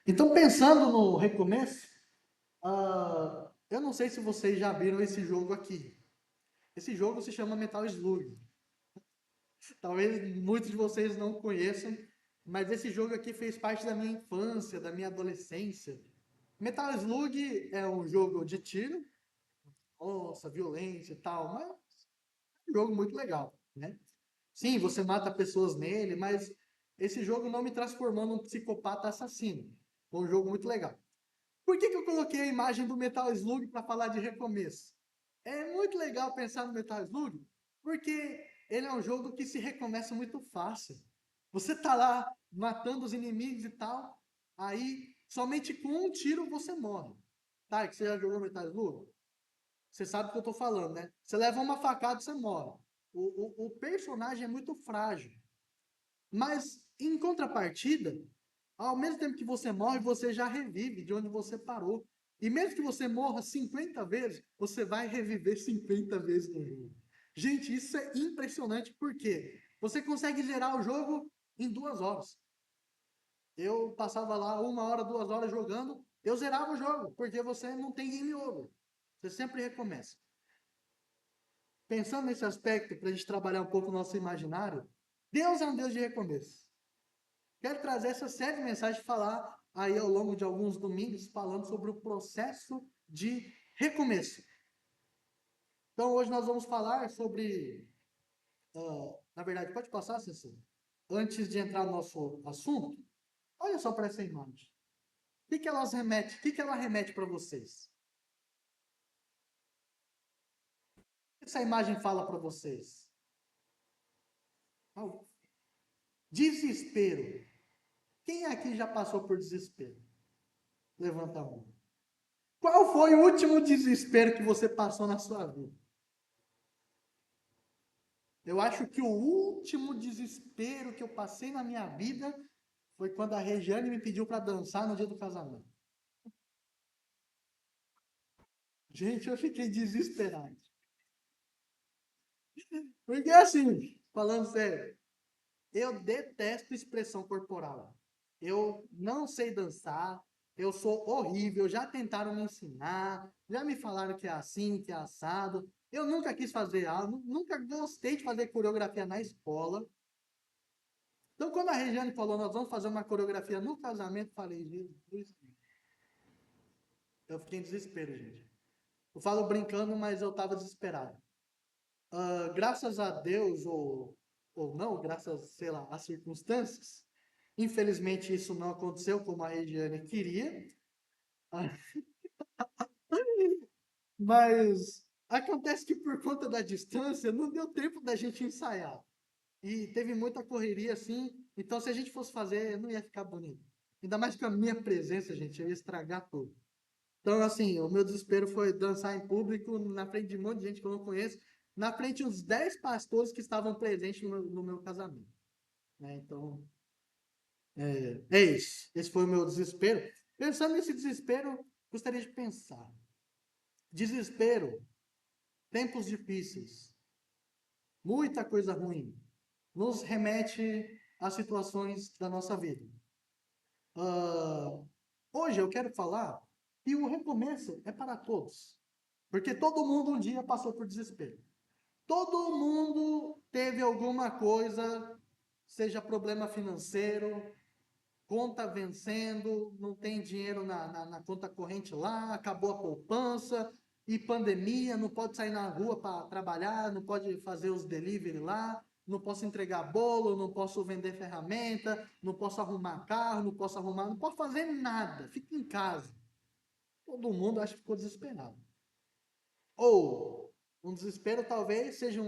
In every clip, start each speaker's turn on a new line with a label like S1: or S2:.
S1: Então, pensando no recomeço, eu não sei se vocês já viram esse jogo aqui. Esse jogo se chama Metal Slug. Talvez muitos de vocês não conheçam, mas esse jogo aqui fez parte da minha infância, da minha adolescência. Metal Slug é um jogo de tiro, nossa, violência e tal, mas é um jogo muito legal, né? Sim, você mata pessoas nele, mas esse jogo não me transformou num psicopata assassino. Foi um jogo muito legal. Por que que eu coloquei a imagem do Metal Slug para falar de recomeço? É muito legal pensar no Metal Slug, porque ele é um jogo que se recomeça muito fácil. Você tá lá matando os inimigos e tal, aí somente com um tiro você morre. Tá, que você já jogou Metal Slug? Você sabe o que eu tô falando, né? Você leva uma facada e você morre. O personagem é muito frágil. Mas, em contrapartida, ao mesmo tempo que você morre, você já revive de onde você parou. E mesmo que você morra 50 vezes, você vai reviver 50 vezes no jogo. Gente, isso é impressionante, porque você consegue zerar o jogo em 2 horas. Eu passava lá 1 hora, 2 horas jogando, eu zerava o jogo, porque você não tem game over. Você sempre recomeça. Pensando nesse aspecto, para a gente trabalhar um pouco o nosso imaginário, Deus é um Deus de recomeço. Quero trazer essa série de mensagens e falar aí ao longo de alguns domingos, falando sobre o processo de recomeço. Então, hoje nós vamos falar sobre. Na verdade, pode passar, Cecília? Antes de entrar no nosso assunto, olha só para essa imagem. O que que ela remete para vocês? O que essa imagem fala para vocês? Ah, desespero. Quem aqui já passou por desespero? Levanta a mão. Qual foi o último desespero que você passou na sua vida? Eu acho que o último desespero que eu passei na minha vida foi quando a Regiane me pediu para dançar no dia do casamento. Gente, eu fiquei desesperado. Porque assim, falando sério, eu detesto expressão corporal. Eu não sei dançar, eu sou horrível, já tentaram me ensinar, já me falaram que é assim, que é assado. Eu nunca quis fazer aula, nunca gostei de fazer coreografia na escola. Então, quando a Regiane falou, nós vamos fazer uma coreografia no casamento, eu falei, Jesus, eu fiquei em desespero, gente. Eu falo brincando, mas eu estava desesperado. Graças a Deus, ou não, graças, sei lá, às circunstâncias, infelizmente isso não aconteceu como a Regiane queria, mas acontece que por conta da distância não deu tempo da gente ensaiar. E teve muita correria assim, então se a gente fosse fazer, não ia ficar bonito. Ainda mais com a minha presença, gente, eu ia estragar tudo. Então, assim, o meu desespero foi dançar em público, na frente de um monte de gente que eu não conheço, na frente de uns 10 pastores que estavam presentes no meu casamento. Né? Então, é isso. Esse foi o meu desespero. Pensando nesse desespero, gostaria de pensar. Desespero, tempos difíceis, muita coisa ruim, nos remete a situações da nossa vida. Ah, hoje eu quero falar que o recomeço é para todos. Porque todo mundo um dia passou por desespero. Todo mundo teve alguma coisa, seja problema financeiro, conta vencendo, não tem dinheiro na conta corrente lá, acabou a poupança, e pandemia, não pode sair na rua para trabalhar, não pode fazer os delivery lá, não posso entregar bolo, não posso vender ferramenta, não posso arrumar carro, não posso fazer nada, fica em casa. Todo mundo acho que ficou desesperado. Ou um desespero talvez seja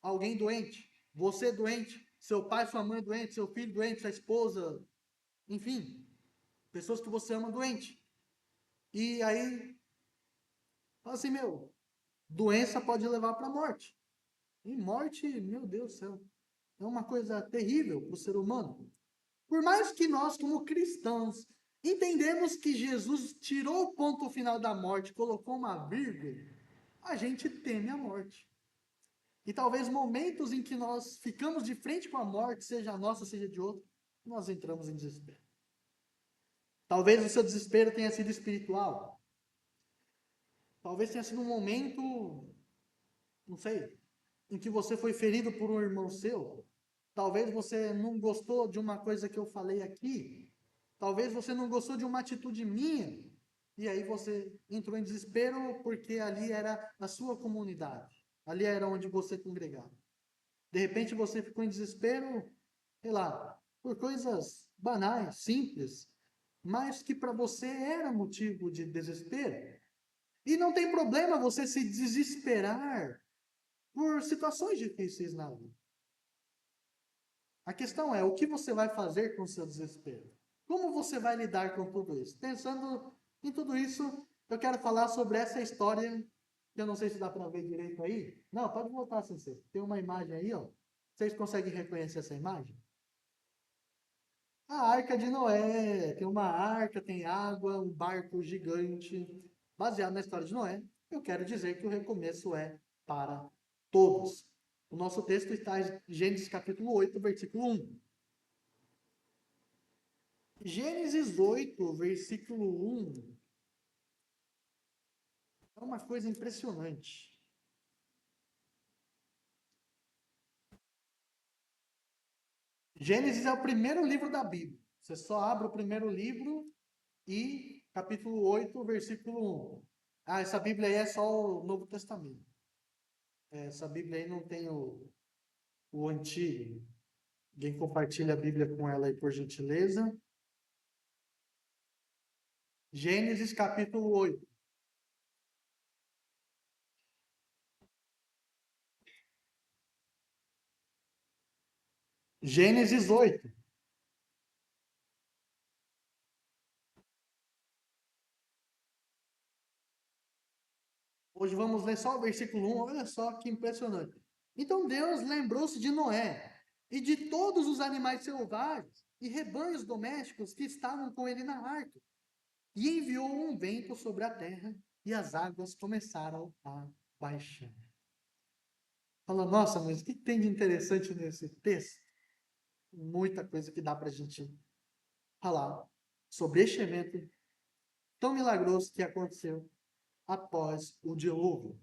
S1: alguém doente, você doente, seu pai, sua mãe doente, seu filho doente, sua esposa, enfim, pessoas que você ama doente. E aí, fala assim, meu, doença pode levar para a morte. E morte, meu Deus do céu, é uma coisa terrível para o ser humano. Por mais que nós, como cristãos, entendemos que Jesus tirou o ponto final da morte, colocou uma vírgula, a gente teme a morte. E talvez momentos em que nós ficamos de frente com a morte, seja a nossa, seja de outro, nós entramos em desespero. Talvez o seu desespero tenha sido espiritual. Talvez tenha sido um momento, não sei, em que você foi ferido por um irmão seu. Talvez você não gostou de uma coisa que eu falei aqui. Talvez você não gostou de uma atitude minha. E aí você entrou em desespero porque ali era a sua comunidade. Ali era onde você congregava. De repente você ficou em desespero, sei lá, por coisas banais, simples, mas que para você era motivo de desespero. E não tem problema você se desesperar por situações difíceis na vida. A questão é, o que você vai fazer com o seu desespero? Como você vai lidar com tudo isso? Pensando em tudo isso, eu quero falar sobre essa história, que eu não sei se dá para ver direito aí. Não, pode voltar, Sensei. Tem uma imagem aí, ó. Vocês conseguem reconhecer essa imagem? A Arca de Noé. Tem uma arca, tem água, um barco gigante. Baseado na história de Noé, eu quero dizer que o recomeço é para todos. O nosso texto está em Gênesis capítulo 8, versículo 1. Gênesis 8, versículo 1, é uma coisa impressionante. Gênesis é o primeiro livro da Bíblia. Você só abre o primeiro livro e capítulo 8, versículo 1. Ah, essa Bíblia aí é só o Novo Testamento. Essa Bíblia aí não tem o Antigo. Alguém compartilha a Bíblia com ela aí, por gentileza. Gênesis capítulo 8. Gênesis 8. Hoje vamos ler só o versículo 1. Olha só que impressionante. Então Deus lembrou-se de Noé e de todos os animais selvagens e rebanhos domésticos que estavam com ele na arca, e enviou um vento sobre a terra e as águas começaram a baixar. Fala, nossa, mas o que tem de interessante nesse texto? Muita coisa que dá para a gente falar sobre este evento tão milagroso que aconteceu após o dilúvio.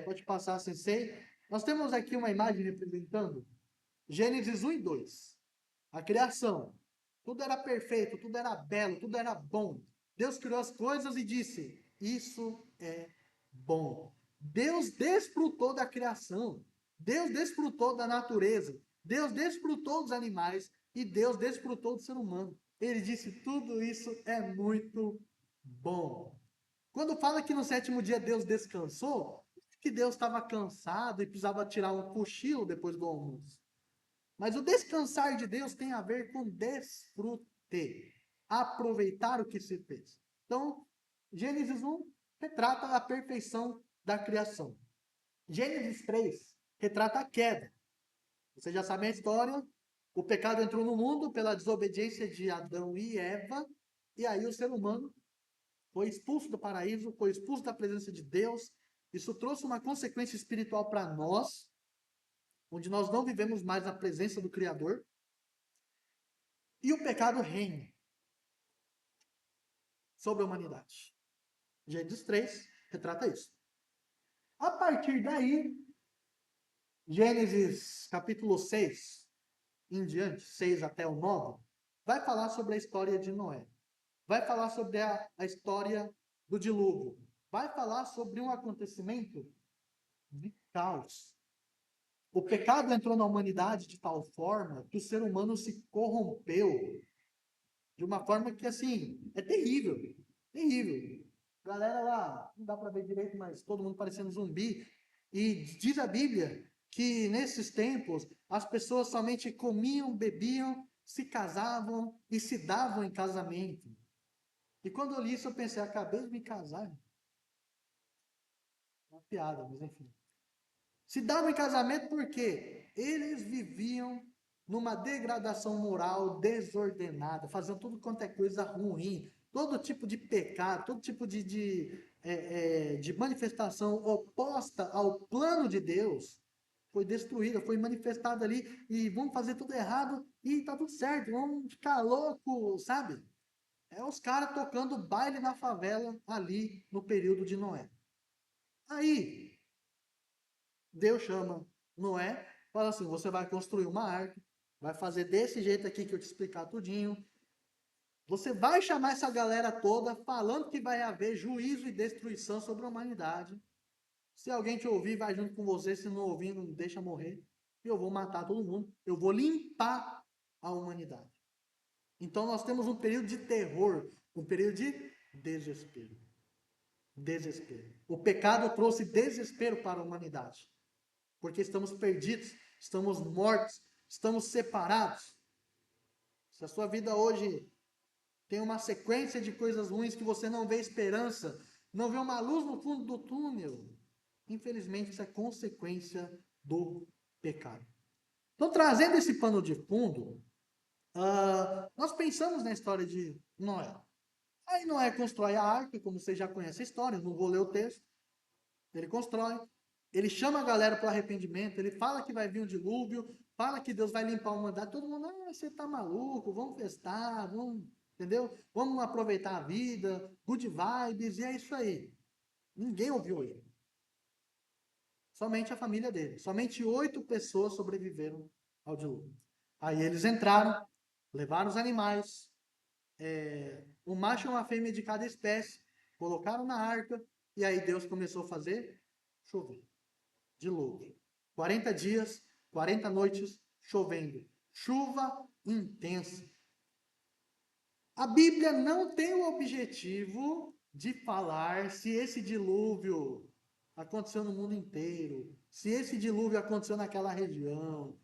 S1: Pode passar, Sensei. Nós temos aqui uma imagem representando Gênesis 1 e 2. A criação. Tudo era perfeito, tudo era belo, tudo era bom. Deus criou as coisas e disse: isso é bom. Deus desfrutou da criação. Deus desfrutou da natureza. Deus desfrutou dos animais e Deus desfrutou do ser humano. Ele disse: tudo isso é muito bom. Quando fala que no sétimo dia Deus descansou, que Deus estava cansado e precisava tirar um cochilo depois do almoço. Mas o descansar de Deus tem a ver com desfrute, aproveitar o que se fez. Então, Gênesis 1 retrata a perfeição da criação. Gênesis 3 retrata a queda. Vocês já sabem a história. O pecado entrou no mundo pela desobediência de Adão e Eva, e aí o ser humano foi expulso do paraíso, foi expulso da presença de Deus. Isso trouxe uma consequência espiritual para nós, onde nós não vivemos mais na presença do Criador. E o pecado reina sobre a humanidade. Gênesis 3 retrata isso. A partir daí, Gênesis capítulo 6 em diante, 6 até o 9, vai falar sobre a história de Noé. Vai falar sobre a história do dilúvio. Vai falar sobre um acontecimento de caos. O pecado entrou na humanidade de tal forma que o ser humano se corrompeu de uma forma que, assim, é terrível. Terrível. Galera lá, não dá para ver direito, mas todo mundo parecendo zumbi. E diz a Bíblia que nesses tempos as pessoas somente comiam, bebiam, se casavam e se davam em casamento. E quando eu li isso, eu pensei, acabei de me casar. Uma piada, mas enfim. Se davam em casamento porque eles viviam numa degradação moral desordenada, fazendo tudo quanto é coisa ruim, todo tipo de pecado, todo tipo de manifestação oposta ao plano de Deus foi destruída, foi manifestada ali, e vamos fazer tudo errado, e tá tudo certo, vamos ficar louco, sabe? É os caras tocando baile na favela ali no período de Noé. Aí, Deus chama Noé, fala assim: você vai construir uma arca, vai fazer desse jeito aqui que eu te explicar tudinho. Você vai chamar essa galera toda falando que vai haver juízo e destruição sobre a humanidade. Se alguém te ouvir, vai junto com você. Se não ouvir, não deixa morrer. E eu vou matar todo mundo. Eu vou limpar a humanidade. Então nós temos um período de terror, um período de desespero. Desespero. O pecado trouxe desespero para a humanidade. Porque estamos perdidos, estamos mortos, estamos separados. Se a sua vida hoje tem uma sequência de coisas ruins que você não vê esperança, não vê uma luz no fundo do túnel, infelizmente isso é consequência do pecado. Então, trazendo esse pano de fundo, nós pensamos na história de Noé. Aí Noé constrói a arca, como você já conhece a história, não vou ler o texto. Ele constrói, ele chama a galera para o arrependimento, ele fala que vai vir um dilúvio, fala que Deus vai limpar a humanidade. Todo mundo, você tá maluco, vamos festar, vamos, entendeu? Vamos aproveitar a vida, good vibes, e é isso aí. Ninguém ouviu ele. Somente a família dele. Somente 8 pessoas sobreviveram ao dilúvio. Aí eles entraram, levaram os animais, um macho e uma fêmea de cada espécie, colocaram na arca, e aí Deus começou a fazer chover. Dilúvio. 40 dias, 40 noites chovendo. Chuva intensa. A Bíblia não tem o objetivo de falar se esse dilúvio aconteceu no mundo inteiro, se esse dilúvio aconteceu naquela região.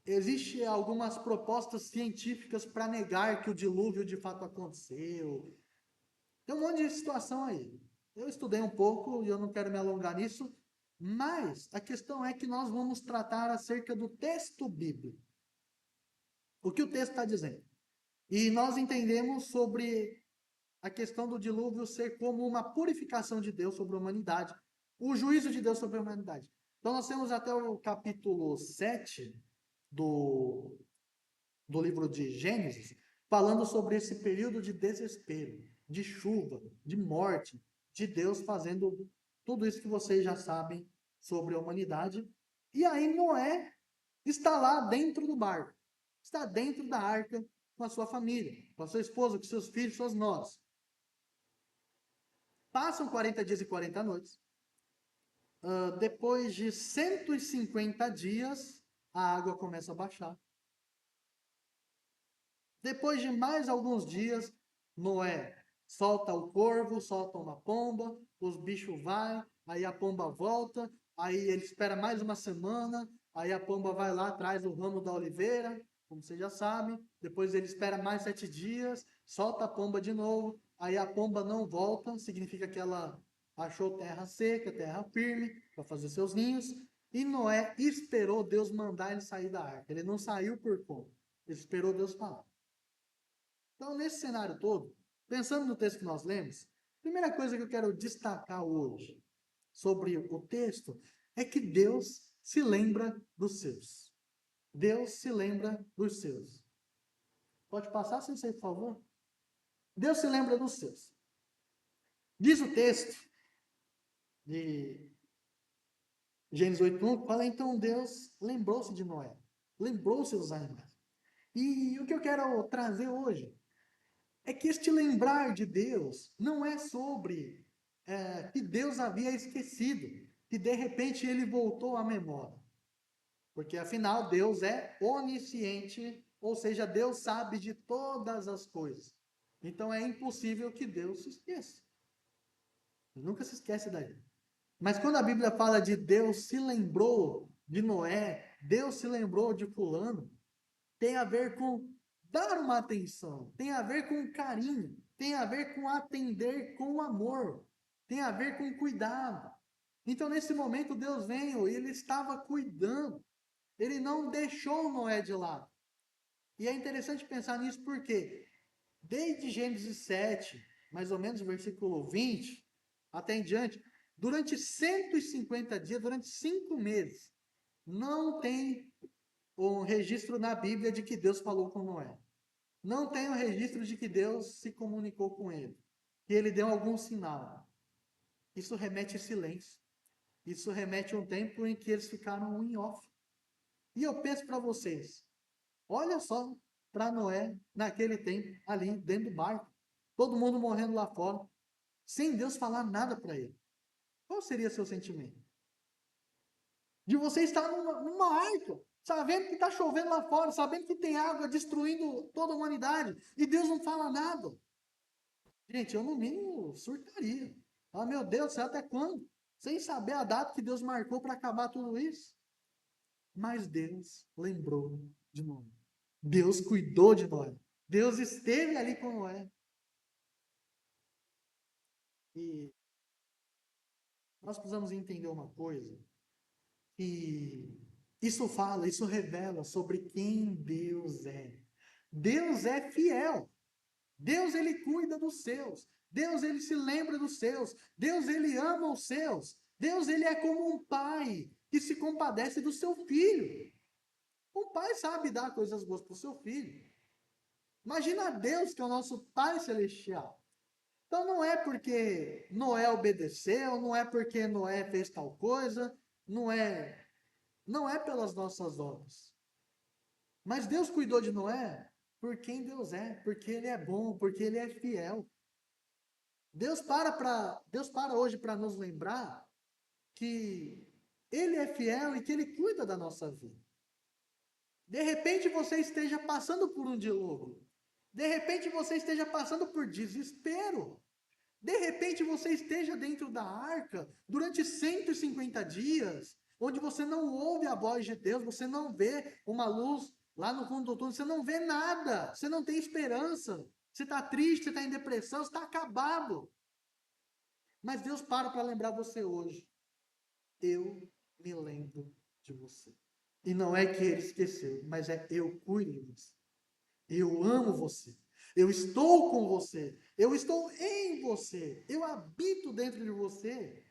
S1: Existem algumas propostas científicas para negar que o dilúvio de fato aconteceu. Tem um monte de situação aí. Eu estudei um pouco e eu não quero me alongar nisso, mas a questão é que nós vamos tratar acerca do texto bíblico. O que o texto está dizendo? E nós entendemos sobre a questão do dilúvio ser como uma purificação de Deus sobre a humanidade, o juízo de Deus sobre a humanidade. Então nós temos até o capítulo 7 do, do livro de Gênesis, falando sobre esse período de desespero, de chuva, de morte, de Deus fazendo tudo isso que vocês já sabem sobre a humanidade. E aí Noé está lá dentro do barco, está dentro da arca com a sua família, com a sua esposa, com seus filhos, suas noras. Passam 40 dias e 40 noites. Depois de 150 dias, a água começa a baixar. Depois de mais alguns dias, Noé solta o corvo, solta uma pomba, os bichos vai, aí a pomba volta, aí ele espera mais uma semana, aí a pomba vai lá, traz o ramo da oliveira, como você já sabe, depois ele espera mais 7 dias, solta a pomba de novo, aí a pomba não volta, significa que ela achou terra seca, terra firme, para fazer seus ninhos, e Noé esperou Deus mandar ele sair da arca, ele não saiu por conta, ele esperou Deus falar. Então, nesse cenário todo, pensando no texto que nós lemos, a primeira coisa que eu quero destacar hoje sobre o texto é que Deus se lembra dos seus. Deus se lembra dos seus. Pode passar, sensei, por favor? Deus se lembra dos seus. Diz o texto de Gênesis 8:1, fala então Deus lembrou-se de Noé, lembrou-se dos animais. E o que eu quero trazer hoje é que este lembrar de Deus não é sobre que Deus havia esquecido, que de repente ele voltou à memória. Porque afinal Deus é onisciente, ou seja, Deus sabe de todas as coisas. Então é impossível que Deus se esqueça. Ele nunca se esquece daí. Mas quando a Bíblia fala de Deus se lembrou de Noé, Deus se lembrou de fulano, tem a ver com dar uma atenção, tem a ver com carinho, tem a ver com atender com amor, tem a ver com cuidado. Então, nesse momento, Deus veio e ele estava cuidando, ele não deixou Noé de lado. E é interessante pensar nisso porque, desde Gênesis 7, mais ou menos, versículo 20, até em diante, durante 150 dias, durante 5 meses, não tem um registro na Bíblia de que Deus falou com Noé. Não tem um registro de que Deus se comunicou com ele, que ele deu algum sinal. Isso remete a silêncio. Isso remete a um tempo em que eles ficaram em off. E eu penso para vocês, olha só para Noé naquele tempo, ali dentro do barco, todo mundo morrendo lá fora, sem Deus falar nada para ele. Qual seria seu sentimento? De você estar numa arca, sabendo que está chovendo lá fora, sabendo que tem água destruindo toda a humanidade, e Deus não fala nada. Gente, eu no mínimo surtaria. Ah, meu Deus do céu, até quando? Sem saber a data que Deus marcou para acabar tudo isso. Mas Deus lembrou de Noé. Deus cuidou de Noé. Deus esteve ali com Noé. E nós precisamos entender uma coisa, que isso revela sobre quem Deus é. Deus é fiel. Deus, ele cuida dos seus. Deus, ele se lembra dos seus. Deus, ele ama os seus. Deus, ele é como um pai que se compadece do seu filho. Um pai sabe dar coisas boas para o seu filho. Imagina Deus, que é o nosso Pai Celestial. Então não é porque Noé obedeceu, não é porque Noé fez tal coisa, não é pelas nossas obras. Mas Deus cuidou de Noé por quem Deus é, porque ele é bom, porque ele é fiel. Deus para hoje para nos lembrar que ele é fiel e que ele cuida da nossa vida. De repente você esteja passando por um dilúvio. De repente você esteja passando por desespero. De repente você esteja dentro da arca durante 150 dias, onde você não ouve a voz de Deus, você não vê uma luz lá no fundo do túnel, você não vê nada, você não tem esperança, você está triste, você está em depressão, você está acabado. Mas Deus para lembrar você hoje. Eu me lembro de você. E não é que ele esqueceu, mas é eu cuido de você. Eu amo você. Eu estou com você. Eu estou em você. Eu habito dentro de você.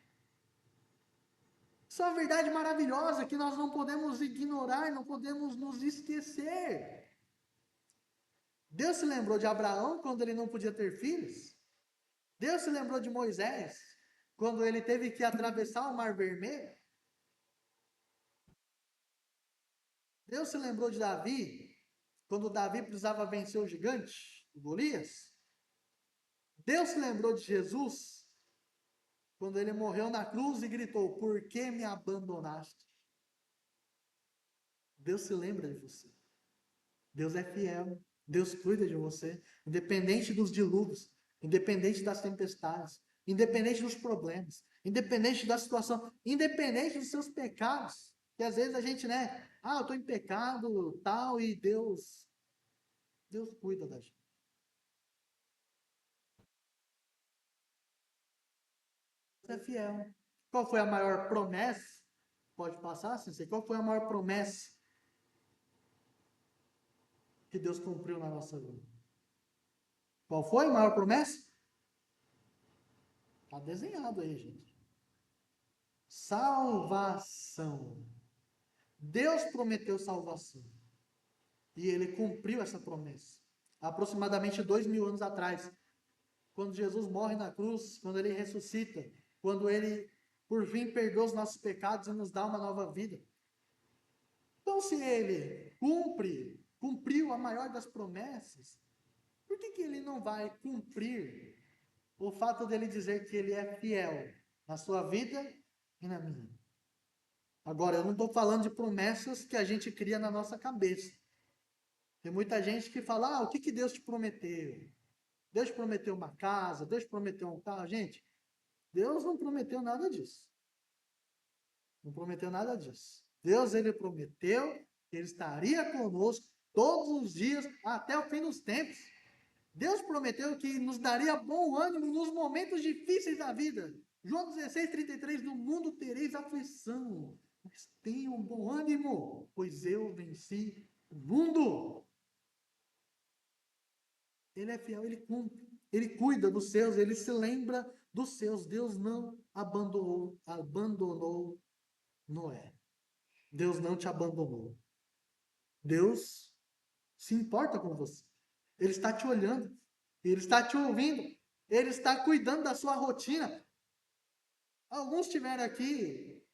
S1: Isso é uma verdade maravilhosa que nós não podemos ignorar, não podemos nos esquecer. Deus se lembrou de Abraão quando ele não podia ter filhos. Deus se lembrou de Moisés quando ele teve que atravessar o Mar Vermelho. Deus se lembrou de Davi quando Davi precisava vencer o gigante, o Golias. Deus se lembrou de Jesus quando ele morreu na cruz e gritou: Por que me abandonaste? Deus se lembra de você. Deus é fiel. Deus cuida de você, independente dos dilúvios, independente das tempestades, independente dos problemas, independente da situação, independente dos seus pecados. Que às vezes a gente, né? Ah, eu estou em pecado, tal, e Deus cuida da gente. Deus é fiel. Qual foi a maior promessa? Pode passar, Sensei? Qual foi a maior promessa que Deus cumpriu na nossa vida? Qual foi a maior promessa? Está desenhado aí, gente. Salvação. Deus prometeu salvação. E ele cumpriu essa promessa. Aproximadamente 2000 anos atrás, quando Jesus morre na cruz, quando ele ressuscita, quando ele, por fim, perdoa os nossos pecados e nos dá uma nova vida. Então, se ele cumpriu a maior das promessas, por que ele não vai cumprir o fato dele dizer que ele é fiel na sua vida e na minha? Agora, eu não estou falando de promessas que a gente cria na nossa cabeça. Tem muita gente que fala, o que Deus te prometeu? Deus te prometeu uma casa, Deus te prometeu um carro. Gente, Deus não prometeu nada disso. Não prometeu nada disso. Deus, ele prometeu que ele estaria conosco todos os dias até o fim dos tempos. Deus prometeu que nos daria bom ânimo nos momentos difíceis da vida. João 16:33, no mundo tereis aflição, mas tenham bom ânimo, pois eu venci o mundo. Ele é fiel, ele cumpre, ele cuida dos seus, ele se lembra dos seus. Deus não abandonou Noé. Deus não te abandonou. Deus se importa com você. Ele está te olhando. Ele está te ouvindo. Ele está cuidando da sua rotina. Alguns estiveram aqui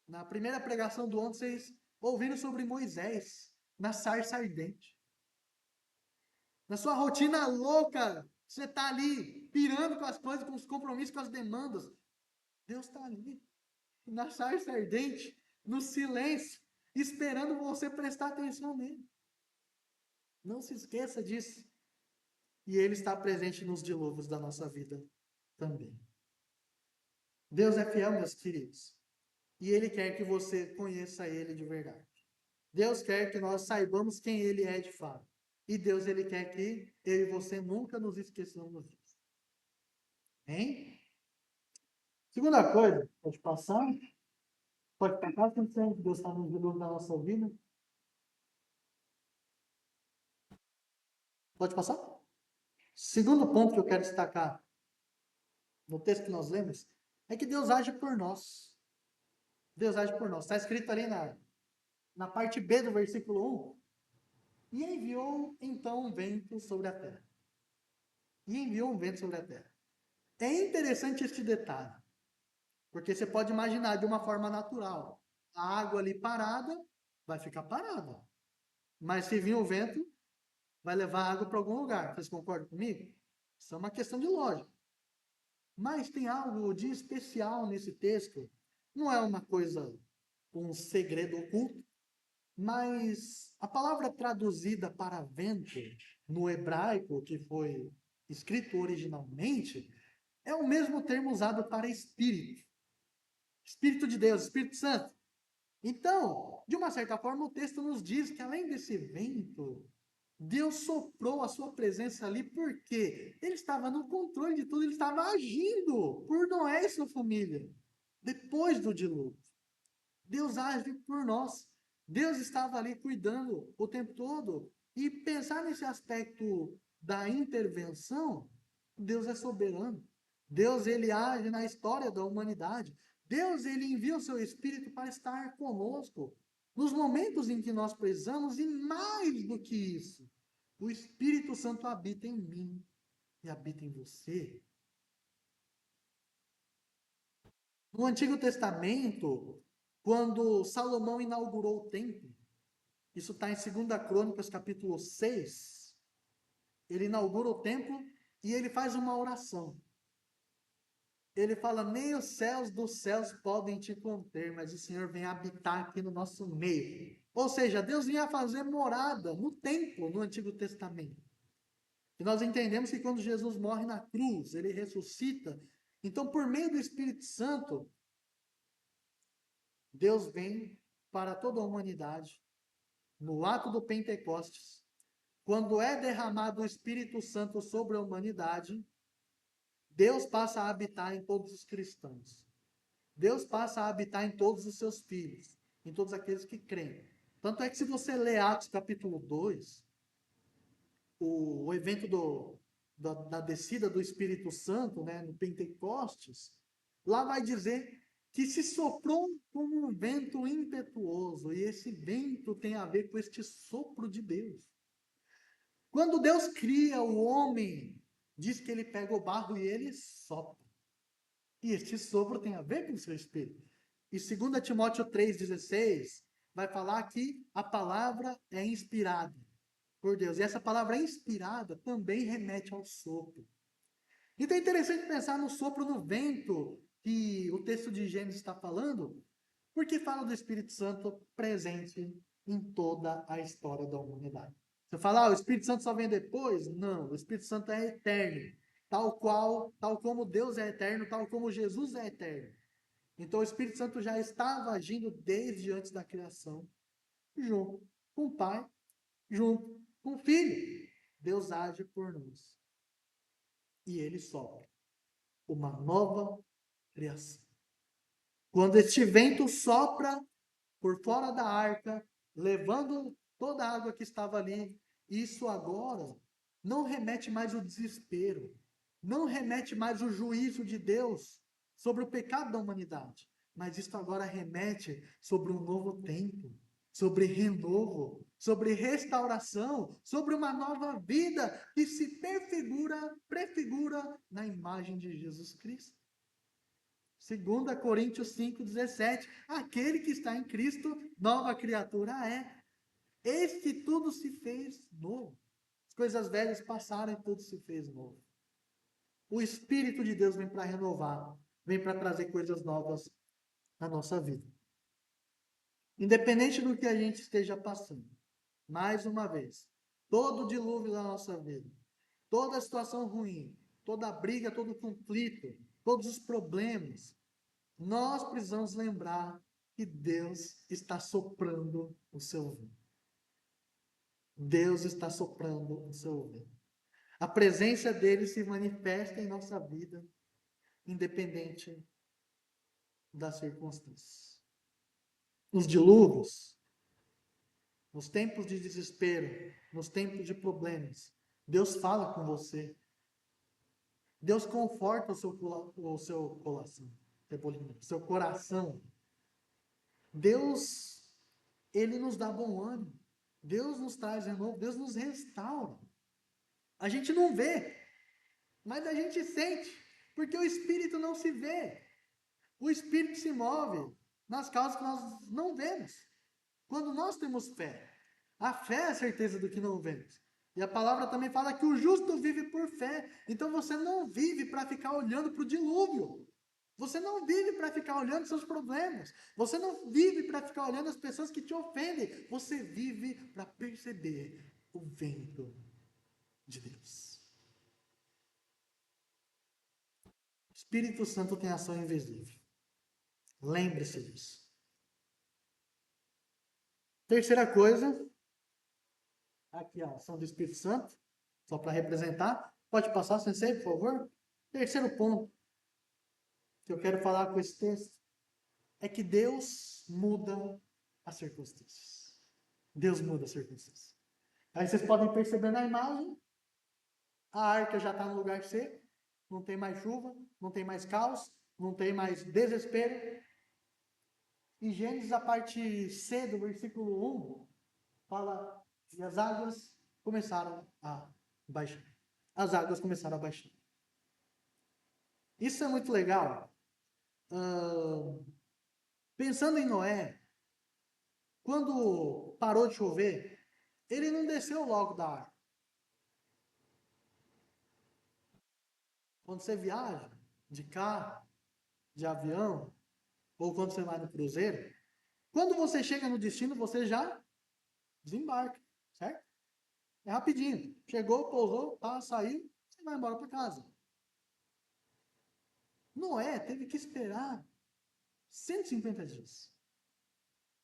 S1: na primeira pregação do ontem, vocês ouviram sobre Moisés na sarça ardente. Na sua rotina louca, você está ali pirando com as coisas, com os compromissos, com as demandas. Deus está ali, na sarça ardente, no silêncio, esperando você prestar atenção nele. Não se esqueça disso. E ele está presente nos dilúvios da nossa vida também. Deus é fiel, meus queridos. E ele quer que você conheça ele de verdade. Deus quer que nós saibamos quem ele é de fato. E Deus, ele quer que eu e você nunca nos esqueçamos disso. Hein? Segunda coisa, pode passar? Pode passar, pensando que Deus está nos dilúvios da nossa vida. Pode passar? Segundo ponto que eu quero destacar no texto que nós lemos é que Deus age por nós. Deus age por nós. Está escrito ali na parte B do versículo 1. E enviou então um vento sobre a terra. E enviou um vento sobre a terra. É interessante este detalhe, porque você pode imaginar de uma forma natural. A água ali parada vai ficar parada. Mas se vir o vento, vai levar a água para algum lugar. Vocês concordam comigo? Isso é uma questão de lógica. Mas tem algo de especial nesse texto. Não é uma coisa, um segredo oculto, mas a palavra traduzida para vento no hebraico, que foi escrito originalmente, é o mesmo termo usado para espírito. Espírito de Deus, Espírito Santo. Então, de uma certa forma, o texto nos diz que além desse vento, Deus soprou a sua presença ali porque ele estava no controle de tudo, ele estava agindo por Noé e sua família. Depois do dilúvio, Deus age por nós. Deus estava ali cuidando o tempo todo. E pensar nesse aspecto da intervenção, Deus é soberano. Deus, ele age na história da humanidade. Deus, ele envia o seu Espírito para estar conosco nos momentos em que nós precisamos e mais do que isso. O Espírito Santo habita em mim e habita em você. No Antigo Testamento, quando Salomão inaugurou o templo, isso está em 2 Crônicas, capítulo 6, ele inaugura o templo e ele faz uma oração. Ele fala, nem os céus dos céus podem te conter, mas o Senhor vem habitar aqui no nosso meio. Ou seja, Deus vinha fazer morada no templo, no Antigo Testamento. E nós entendemos que quando Jesus morre na cruz, ele ressuscita. Então, por meio do Espírito Santo, Deus vem para toda a humanidade, no ato do Pentecostes, quando é derramado o Espírito Santo sobre a humanidade, Deus passa a habitar em todos os cristãos. Deus passa a habitar em todos os seus filhos, em todos aqueles que creem. Tanto é que se você ler Atos capítulo 2, o evento da descida do Espírito Santo, né, no Pentecostes, lá vai dizer que se soprou como um vento impetuoso, e esse vento tem a ver com este sopro de Deus. Quando Deus cria o homem, diz que ele pega o barro e ele sopra. E este sopro tem a ver com o seu espírito. E 2 Timóteo 3,16 vai falar que a palavra é inspirada por Deus. E essa palavra inspirada também remete ao sopro. Então é interessante pensar no sopro no vento que o texto de Gênesis está falando, porque fala do Espírito Santo presente em toda a história da humanidade. Você fala, o Espírito Santo só vem depois? Não, o Espírito Santo é eterno, tal como Deus é eterno, tal como Jesus é eterno. Então o Espírito Santo já estava agindo desde antes da criação, junto com o Pai, junto com o Filho. Deus age por nós. E ele sopra uma nova criação. Quando este vento sopra por fora da arca, levando toda a água que estava ali, isso agora não remete mais o desespero, não remete mais o juízo de Deus sobre o pecado da humanidade, mas isso agora remete sobre um novo tempo, sobre renovo, sobre restauração, sobre uma nova vida que se prefigura na imagem de Jesus Cristo. 2 Coríntios 5,17, aquele que está em Cristo, nova criatura é. Eis que tudo se fez novo. As coisas velhas passaram e tudo se fez novo. O Espírito de Deus vem para renovar, vem para trazer coisas novas na nossa vida. Independente do que a gente esteja passando, mais uma vez, todo o dilúvio da nossa vida, toda a situação ruim, toda a briga, todo o conflito, todos os problemas, nós precisamos lembrar que Deus está soprando o seu vento. Deus está soprando o seu vento. A presença dele se manifesta em nossa vida, independente das circunstâncias. Nos dilúvios, nos tempos de desespero, nos tempos de problemas, Deus fala com você. Deus conforta o seu coração. Deus, ele nos dá bom ânimo. Deus nos traz renovo, Deus nos restaura. A gente não vê, mas a gente sente, porque o Espírito não se vê. O Espírito se move nas causas que nós não vemos. Quando nós temos fé, a fé é a certeza do que não vemos. E a palavra também fala que o justo vive por fé. Então você não vive para ficar olhando para o dilúvio. Você não vive para ficar olhando seus problemas. Você não vive para ficar olhando as pessoas que te ofendem. Você vive para perceber o vento de Deus. O Espírito Santo tem ação invisível. Lembre-se disso. Terceira coisa, aqui a ação do Espírito Santo, só para representar. Pode passar, sensei, por favor? Terceiro ponto que eu quero falar com esse texto é que Deus muda as circunstâncias. Deus muda as circunstâncias. Aí vocês podem perceber na imagem, a arca já está no lugar seco, não tem mais chuva, não tem mais caos, não tem mais desespero. Em Gênesis, a parte C do versículo 1, fala que as águas começaram a baixar. As águas começaram a baixar. Isso é muito legal. Pensando em Noé, quando parou de chover, ele não desceu logo da arca. Quando você viaja de carro, de avião, ou quando você vai no cruzeiro, quando você chega no destino, você já desembarca, certo? É rapidinho. Chegou, pousou, saiu, você vai embora para casa. Noé teve que esperar 150 dias.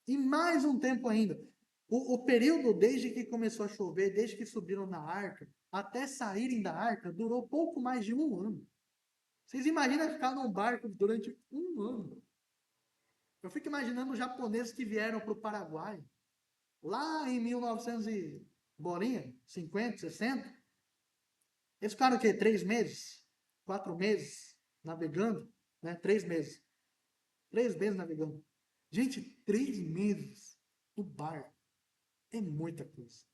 S1: E mais um tempo ainda. O período desde que começou a chover, desde que subiram na arca, até saírem da arca, durou pouco mais de um ano. Vocês imaginam ficar num barco durante um ano? Eu fico imaginando os japoneses que vieram para o Paraguai, lá em 1900 e bolinha, 50, 60. Eles ficaram o quê? 3 meses? 4 meses navegando? Né? 3 meses. 3 meses navegando. Gente, 3 meses no barco é muita coisa.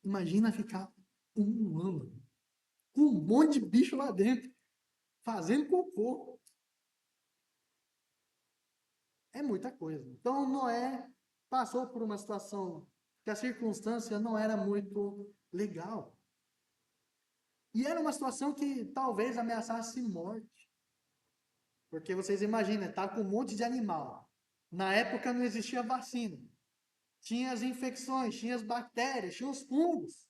S1: Imagina ficar um ano com um monte de bicho lá dentro, fazendo cocô. É muita coisa. Então Noé passou por uma situação que a circunstância não era muito legal. E era uma situação que talvez ameaçasse morte. Porque vocês imaginam, tá com um monte de animal. Na época não existia vacina. Tinha as infecções, tinha as bactérias, tinha os fungos.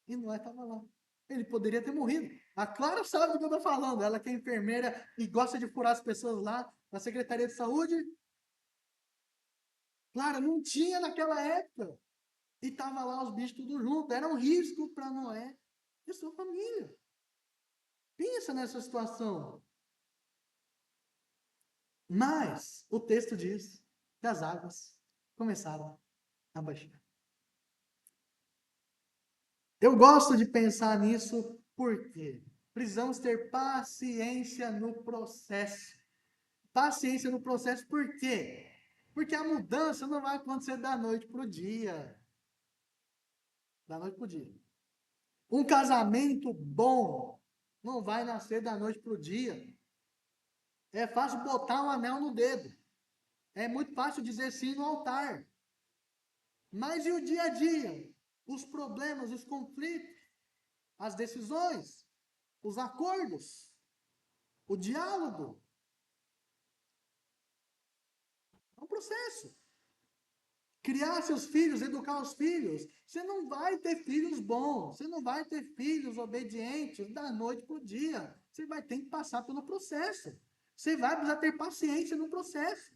S1: E Noé estava lá. Ele poderia ter morrido. A Clara sabe do que eu estou falando. Ela que é enfermeira e gosta de curar as pessoas lá na Secretaria de Saúde. Clara, não tinha naquela época. E tava lá os bichos tudo junto. Era um risco para Noé e sua família. Pensa nessa situação. Mas o texto diz que as águas começaram a baixar. Eu gosto de pensar nisso porque precisamos ter paciência no processo. Paciência no processo por quê? Porque a mudança não vai acontecer da noite para o dia. Da noite para o dia. Um casamento bom não vai nascer da noite para o dia. É fácil botar um anel no dedo. É muito fácil dizer sim no altar. Mas e o dia a dia? Os problemas, os conflitos, as decisões, os acordos, o diálogo. É um processo. Criar seus filhos, educar os filhos. Você não vai ter filhos bons, você não vai ter filhos obedientes da noite para o dia. Você vai ter que passar pelo processo. Você vai precisar ter paciência no processo.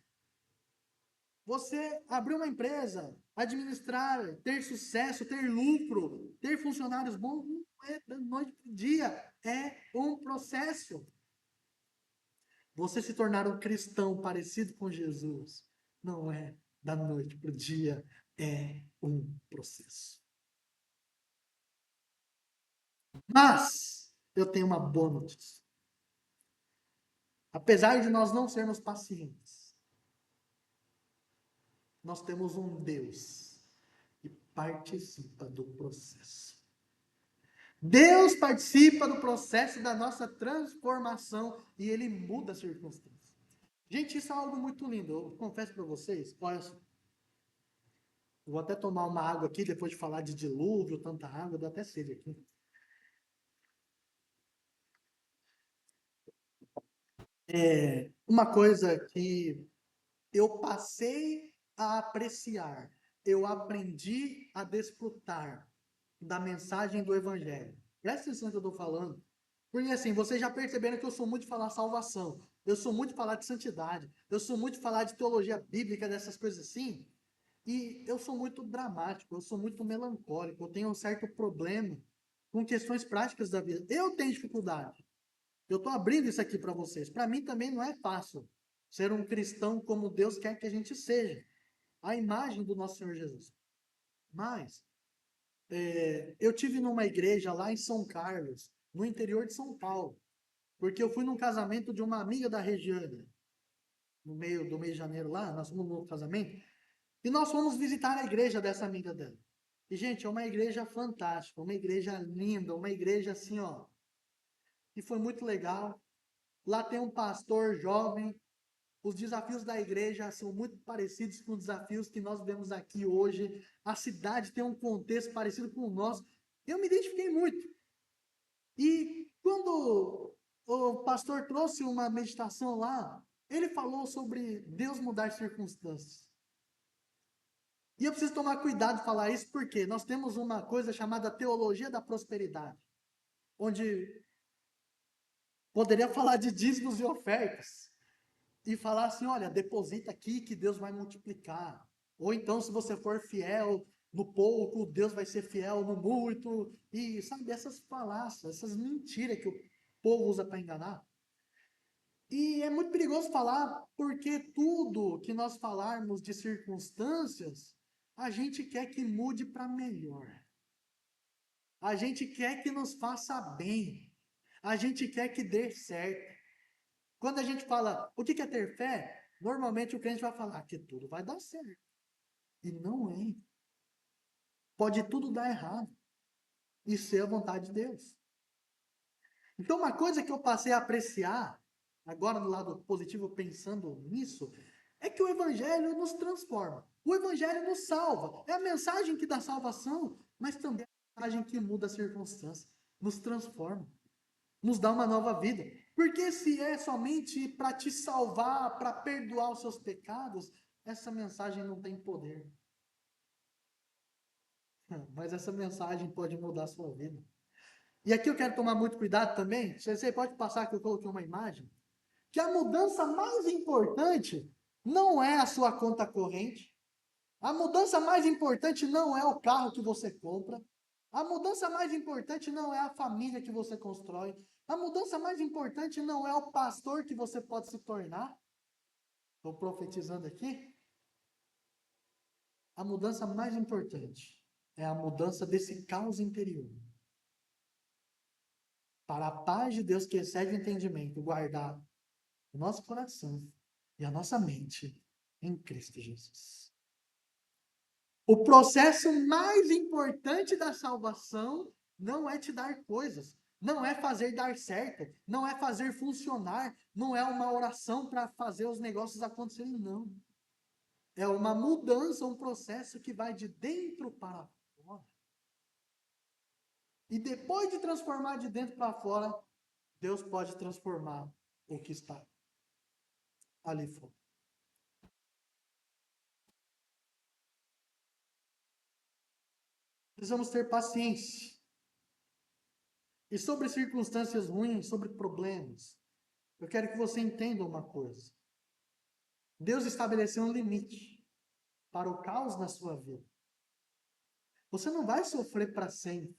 S1: Você abrir uma empresa, administrar, ter sucesso, ter lucro, ter funcionários bons, não é da noite para o dia. É um processo. Você se tornar um cristão parecido com Jesus não é da noite para o dia, é um processo. Mas eu tenho uma boa notícia. Apesar de nós não sermos pacientes, nós temos um Deus que participa do processo. Deus participa do processo da nossa transformação e ele muda as circunstâncias. Gente, isso é algo muito lindo. Eu confesso para vocês, olha só. Eu vou até tomar uma água aqui, depois de falar de dilúvio, tanta água, dá até sede aqui. Uma coisa que eu passei a apreciar, eu aprendi a desfrutar da mensagem do Evangelho. Presta atenção no que eu estou falando. Porque assim, vocês já perceberam que eu sou muito de falar salvação, eu sou muito de falar de santidade, eu sou muito de falar de teologia bíblica, dessas coisas assim, e eu sou muito dramático, eu sou muito melancólico, eu tenho um certo problema com questões práticas da vida. Eu tenho dificuldade. Eu estou abrindo isso aqui para vocês. Para mim também não é fácil ser um cristão como Deus quer que a gente seja, a imagem do nosso Senhor Jesus. Mas eu tive numa igreja lá em São Carlos, no interior de São Paulo, porque eu fui num casamento de uma amiga da Regiane, no meio do mês de janeiro lá, nós fomos no casamento, e nós fomos visitar a igreja dessa amiga dela. E, gente, é uma igreja fantástica, uma igreja linda, uma igreja assim, ó, e foi muito legal. Lá tem um pastor jovem. Os desafios da igreja são muito parecidos com os desafios que nós vemos aqui hoje. A cidade tem um contexto parecido com o nosso. Eu me identifiquei muito. E quando o pastor trouxe uma meditação lá, ele falou sobre Deus mudar circunstâncias. E eu preciso tomar cuidado de falar isso porque nós temos uma coisa chamada teologia da prosperidade, onde poderia falar de dízimos e ofertas e falar assim, olha, deposita aqui que Deus vai multiplicar. Ou então, se você for fiel no pouco, Deus vai ser fiel no muito. E sabe, essas falácias, essas mentiras que o povo usa para enganar. E é muito perigoso falar, porque tudo que nós falarmos de circunstâncias, a gente quer que mude para melhor. A gente quer que nos faça bem. A gente quer que dê certo. Quando a gente fala o que é ter fé, normalmente o crente vai falar que tudo vai dar certo. E não é. Pode tudo dar errado e ser a vontade de Deus. Então, uma coisa que eu passei a apreciar, agora no lado positivo, pensando nisso, é que o Evangelho nos transforma. O Evangelho nos salva. É a mensagem que dá salvação, mas também é a mensagem que muda a circunstância, nos transforma, nos dá uma nova vida. Porque se é somente para te salvar, para perdoar os seus pecados, essa mensagem não tem poder. Mas essa mensagem pode mudar a sua vida. E aqui eu quero tomar muito cuidado também. Você pode passar que eu coloquei uma imagem. Que a mudança mais importante não é a sua conta corrente. A mudança mais importante não é o carro que você compra. A mudança mais importante não é a família que você constrói. A mudança mais importante não é o pastor que você pode se tornar. Estou profetizando aqui. A mudança mais importante é a mudança desse caos interior. Para a paz de Deus que excede o entendimento, guardar o nosso coração e a nossa mente em Cristo Jesus. O processo mais importante da salvação não é te dar coisas, não é fazer dar certo, não é fazer funcionar, não é uma oração para fazer os negócios acontecerem, não. É uma mudança, um processo que vai de dentro para fora. E depois de transformar de dentro para fora, Deus pode transformar o que está ali fora. Precisamos ter paciência. E sobre circunstâncias ruins, sobre problemas, eu quero que você entenda uma coisa. Deus estabeleceu um limite para o caos na sua vida. Você não vai sofrer para sempre.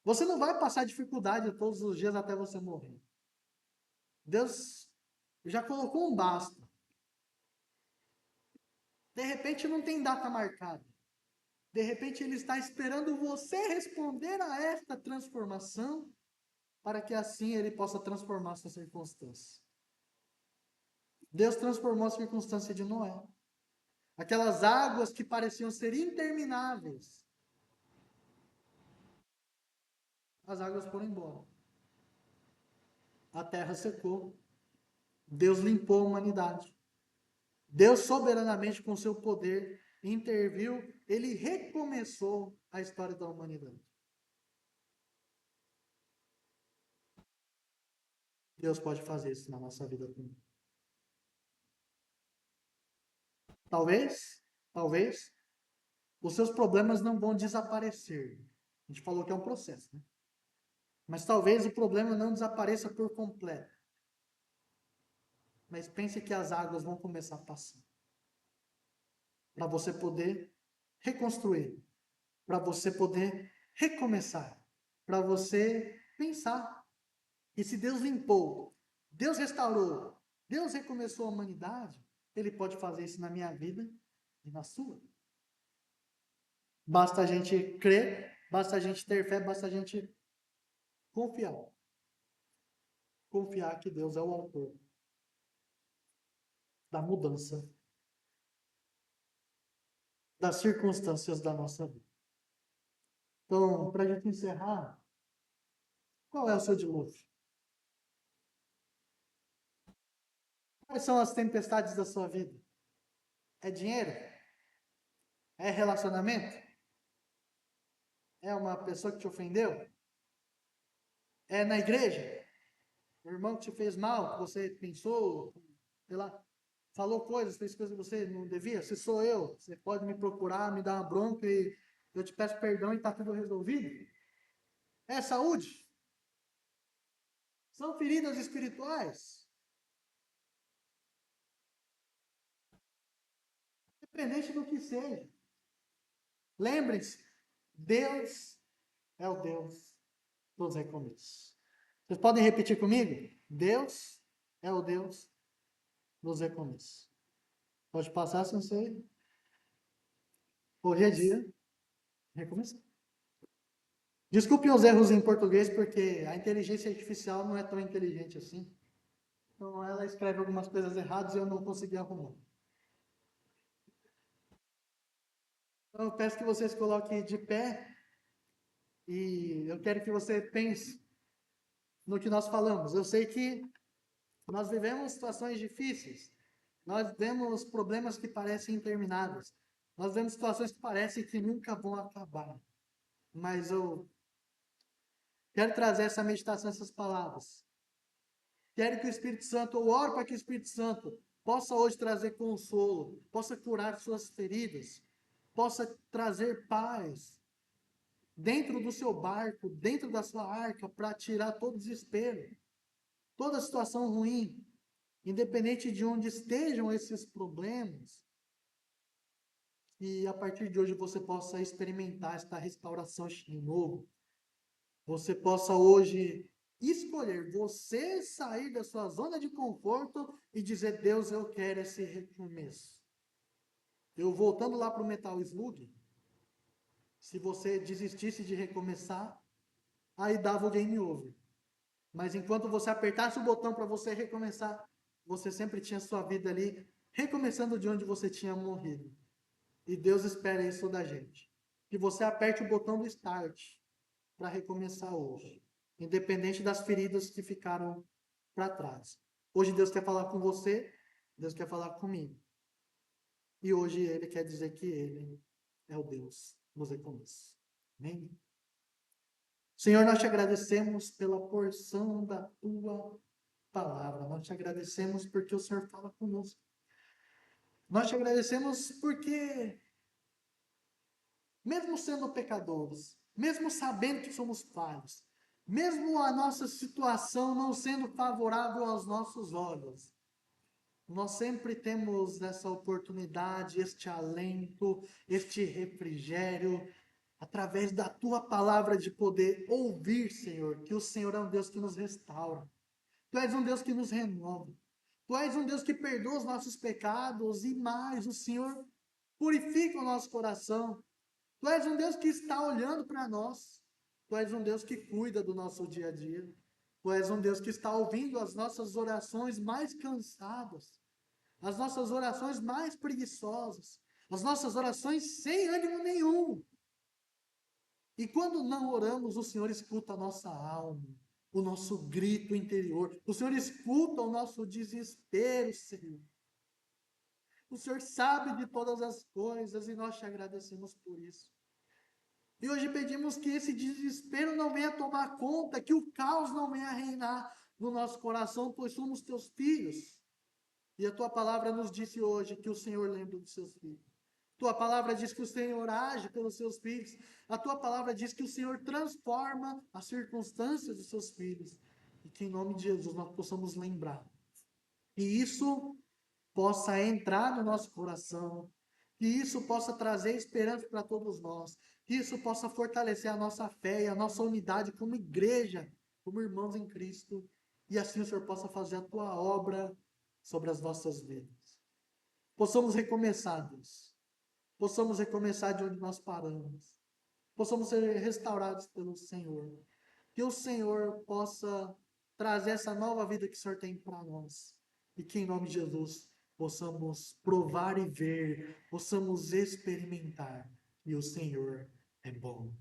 S1: Você não vai passar dificuldade todos os dias até você morrer. Deus já colocou um basta. De repente não tem data marcada. De repente ele está esperando você responder a esta transformação para que assim ele possa transformar sua circunstância. Deus transformou a circunstância de Noé. Aquelas águas que pareciam ser intermináveis, as águas foram embora. A terra secou. Deus limpou a humanidade. Deus soberanamente, com seu poder, interviu. Ele recomeçou a história da humanidade. Deus pode fazer isso na nossa vida também. Talvez, os seus problemas não vão desaparecer. A gente falou que é um processo, né? Mas talvez o problema não desapareça por completo. Mas pense que as águas vão começar a passar. Para você poder reconstruir. Para você poder recomeçar. Para você pensar. E se Deus limpou, Deus restaurou, Deus recomeçou a humanidade, Ele pode fazer isso na minha vida e na sua. Basta a gente crer, basta a gente ter fé, basta a gente confiar. Confiar que Deus é o autor da mudança das circunstâncias da nossa vida. Então, para a gente encerrar, qual é o seu dilúvio? Quais são as tempestades da sua vida? É dinheiro? É relacionamento? É uma pessoa que te ofendeu? É na igreja? O irmão que te fez mal, que você pensou, sei lá, falou coisas, fez coisas que você não devia? Se sou eu, você pode me procurar, me dar uma bronca e eu te peço perdão e está tudo resolvido? É saúde? São feridas espirituais? Independente do que seja. Lembrem-se, Deus é o Deus dos recomeços. Vocês podem repetir comigo? Deus é o Deus dos recomeços. Pode passar, se você. Hoje é dia de recomeçar. Desculpe os erros em português, porque a inteligência artificial não é tão inteligente assim. Então ela escreve algumas coisas erradas e eu não consegui arrumar. Então eu peço que vocês coloquem de pé e eu quero que você pense no que nós falamos. Eu sei que nós vivemos situações difíceis. Nós vemos problemas que parecem intermináveis. Nós vemos situações que parecem que nunca vão acabar. Mas eu quero trazer essa meditação, essas palavras. Quero que o Espírito Santo, eu oro para que o Espírito Santo possa hoje trazer consolo, possa curar suas feridas, possa trazer paz dentro do seu barco, dentro da sua arca, para tirar todo desespero, toda situação ruim, independente de onde estejam esses problemas, e a partir de hoje você possa experimentar esta restauração de novo. Você possa hoje escolher você sair da sua zona de conforto e dizer: Deus, eu quero esse recomeço. Eu voltando lá para o Metal Slug, se você desistisse de recomeçar, aí dava o game over. Mas enquanto você apertasse o botão para você recomeçar, você sempre tinha sua vida ali recomeçando de onde você tinha morrido. E Deus espera isso da gente. Que você aperte o botão do start para recomeçar hoje, independente das feridas que ficaram para trás. Hoje Deus quer falar com você, Deus quer falar comigo. E hoje Ele quer dizer que Ele é o Deus dos recomeços. Amém? Senhor, nós te agradecemos pela porção da tua palavra. Nós te agradecemos porque o Senhor fala conosco. Nós te agradecemos porque, mesmo sendo pecadores, mesmo sabendo que somos falhos, mesmo a nossa situação não sendo favorável aos nossos olhos, nós sempre temos essa oportunidade, este alento, este refrigério, através da tua palavra de poder ouvir, Senhor, que o Senhor é um Deus que nos restaura. Tu és um Deus que nos renova. Tu és um Deus que perdoa os nossos pecados e mais, o Senhor purifica o nosso coração. Tu és um Deus que está olhando para nós. Tu és um Deus que cuida do nosso dia a dia. Tu és um Deus que está ouvindo as nossas orações mais cansadas, as nossas orações mais preguiçosas, as nossas orações sem ânimo nenhum. E quando não oramos, o Senhor escuta a nossa alma, o nosso grito interior. O Senhor escuta o nosso desespero, Senhor. O Senhor sabe de todas as coisas e nós te agradecemos por isso. E hoje pedimos que esse desespero não venha tomar conta, que o caos não venha reinar no nosso coração, pois somos teus filhos. E a tua palavra nos disse hoje que o Senhor lembra dos seus filhos. Tua palavra diz que o Senhor age pelos seus filhos. A tua palavra diz que o Senhor transforma as circunstâncias dos seus filhos. E que em nome de Jesus nós possamos lembrar. Que isso possa entrar no nosso coração. Que isso possa trazer esperança para todos nós. Que isso possa fortalecer a nossa fé e a nossa unidade como igreja, como irmãos em Cristo. E assim o Senhor possa fazer a tua obra sobre as nossas vidas. Possamos recomeçar, Deus. Possamos recomeçar de onde nós paramos. Possamos ser restaurados pelo Senhor. Que o Senhor possa trazer essa nova vida que o Senhor tem para nós. E que em nome de Jesus possamos provar e ver, possamos experimentar que o Senhor é bom.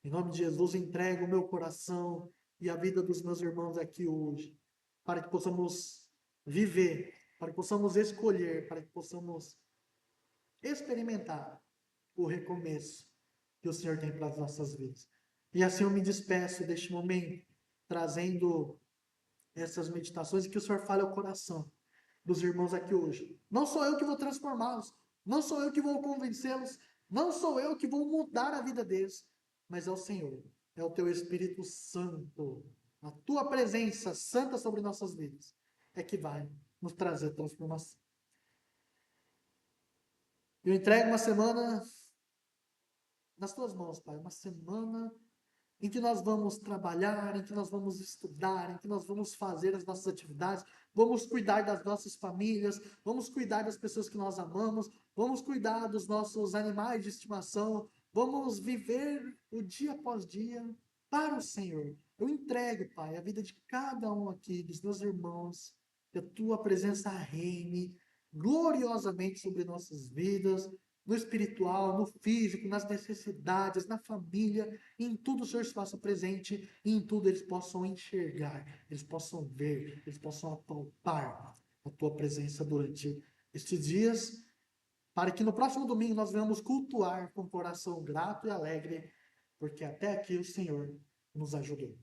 S1: Em nome de Jesus, entrego o meu coração e a vida dos meus irmãos aqui hoje, para que possamos viver, para que possamos escolher, para que possamos experimentar o recomeço que o Senhor tem para as nossas vidas. E assim eu me despeço deste momento, trazendo essas meditações e que o Senhor fale ao coração dos irmãos aqui hoje. Não sou eu que vou transformá-los, não sou eu que vou convencê-los, não sou eu que vou mudar a vida deles, mas é o Senhor, é o teu Espírito Santo, a tua presença santa sobre nossas vidas, é que vai nos trazer transformação. Eu entrego uma semana nas tuas mãos, Pai, uma semana em que nós vamos trabalhar, em que nós vamos estudar, em que nós vamos fazer as nossas atividades, vamos cuidar das nossas famílias, vamos cuidar das pessoas que nós amamos, vamos cuidar dos nossos animais de estimação, vamos viver o dia após dia para o Senhor. Eu entrego, Pai, a vida de cada um aqui, dos meus irmãos, que a tua presença reine gloriosamente sobre nossas vidas, no espiritual, no físico, nas necessidades, na família, em tudo o Senhor se faça presente, e em tudo eles possam enxergar, eles possam ver, eles possam apalpar a tua presença durante estes dias, para que no próximo domingo nós venhamos cultuar com coração grato e alegre, porque até aqui o Senhor nos ajudou.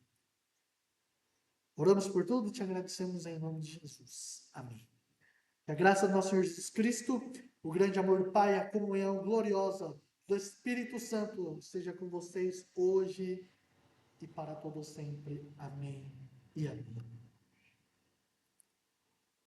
S1: Oramos por tudo e te agradecemos em nome de Jesus. Amém. Que a graça do nosso Senhor Jesus Cristo, o grande amor do Pai, a comunhão gloriosa do Espírito Santo seja com vocês hoje e para todo sempre. Amém e amém.